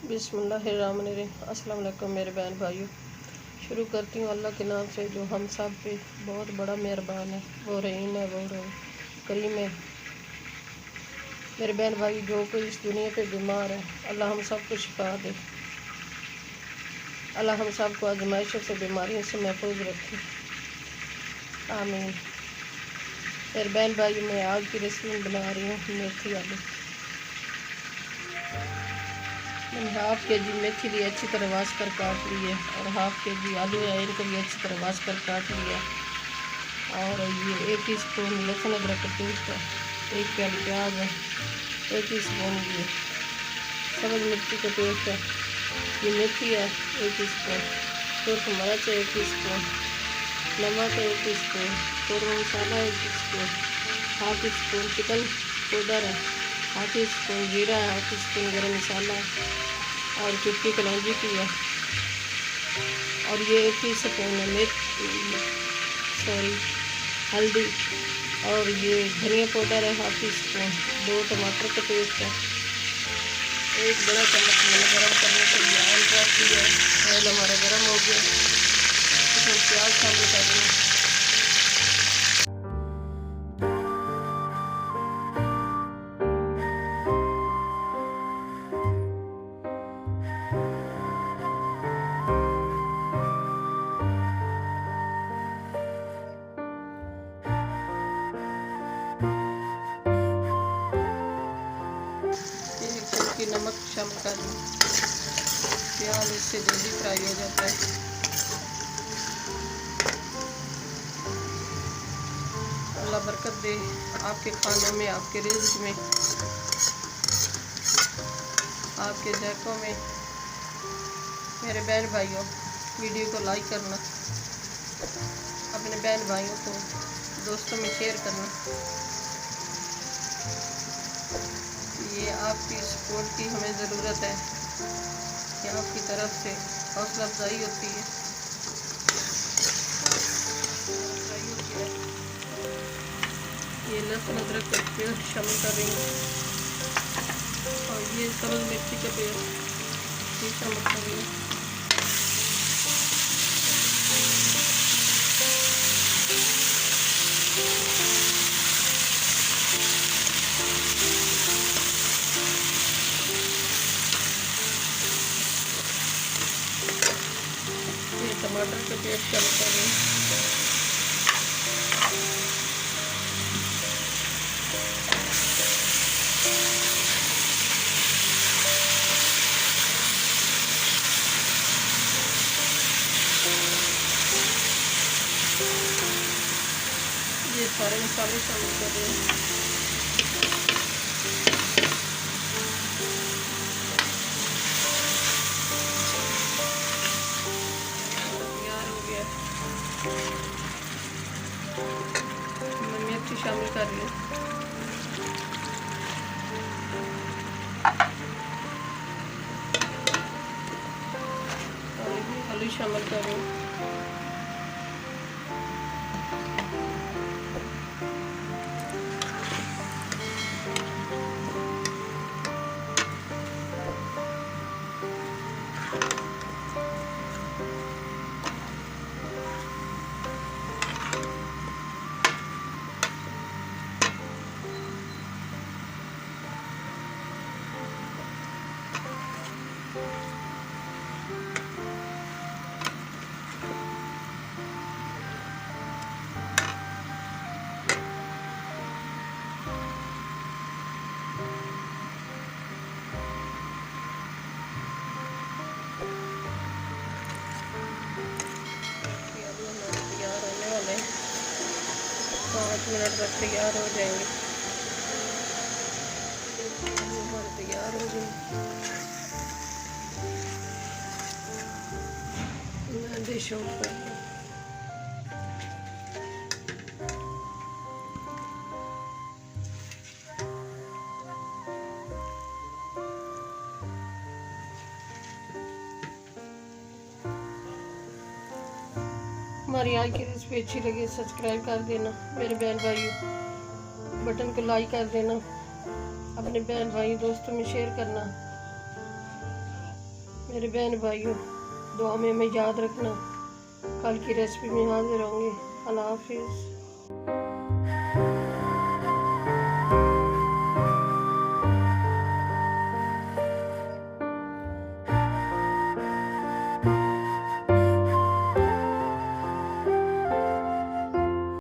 बिस्मिल्लाहिर्रहमानिर्रहीम। अस्सलाम वालेकुम मेरे बहन भाइयों। शुरू करती हूँ अल्लाह के नाम से जो हम सब पे बहुत बड़ा मेहरबान है, वो रहीम है, वो करीम है। मेरे बहन भाई जो कोई इस दुनिया पे बीमार है, अल्लाह हम सब को शिफा दे। अल्लाह हम सब को आजमाइशों से, बीमारियों से महफूज रखे, आमीन। मेरे बहन भाई, मैं आग की रेसिपी बना रही हूँ मेथी आलू। मैंने हाफ के जी मेथी ली, अच्छी तरह वाश कर काट ली है, और हाफ के जी आलू है, इनको भी अच्छी तरह वाश कर काट लिया। और ये 1 टीस्पून लहसुन अदरक का पेस्ट है, 1 प्याली प्याज है, 1 टीस्पून ये सब्ज़ मिर्ची का पेस्ट है, ये मेथी है 1 टीस्पून, सुर्ख मिर्च है 1 टीस्पून, नमक है 1 टीस्पून, कौरमा मसाला 1 teaspoon, half teaspoon chicken powder है, हाफ टीस्पून जीरा है, हाफ टीस्पून गरम मसाला है, और चुटकी कलौंजी की है, और ये 1 टीस्पून है हल्दी, और ये धनिया पाउडर है हाफ टीस्पून, 2 टमाटर का पेस्ट है, 1 बड़ा चम्मच मैंने गरम करने के लिए ऑयल रख दिया है। ऑयल हमारा गरम हो गया, इसमें प्याज शामिल कर दें। नमक शामिल कर दूँ, प्याज इससे जल्दी फ्राई हो जाता है। अल्लाह बरकत दे आपके खानों में, आपके रिज़्क़ में, आपके ज़ायक़ों में। मेरे बहन भाइयों, वीडियो को लाइक करना, अपने बहन भाइयों को दोस्तों में शेयर करना। ये आपकी सपोर्ट की हमें ज़रूरत है, कि आपकी तरफ से हौसला अफजाई होती है। ये लहसुन अदरक का पेस्ट शामिल कर रही हूँ, और ये सब्ज़ मिर्ची का पेस्ट ये शामिल कर रही हूँ। टमाटर का पेस्ट शामिल कर रही हूँ। ये सारे मसाले शामिल कर रहे हैं। मैं मिर्ची शामिल कर रही हूँ, और आलू शामिल कर रही हूँ। तैयार होने वाले 5 मिनट तक तैयार हो जाएंगे। हमारे तैयार हो जाएंगे। मैं डिश आउट कर दूँ। हमारी आज की रेसिपी अच्छी लगी सब्सक्राइब कर देना मेरे बहन भाइयों, बटन को लाइक कर देना, अपने बहन भाई दोस्तों में शेयर करना। मेरे बहन भाइयों, दुआ में हमें याद रखना। कल की रेसिपी में हाजिर होंगे। अल्लाह हाफिज़।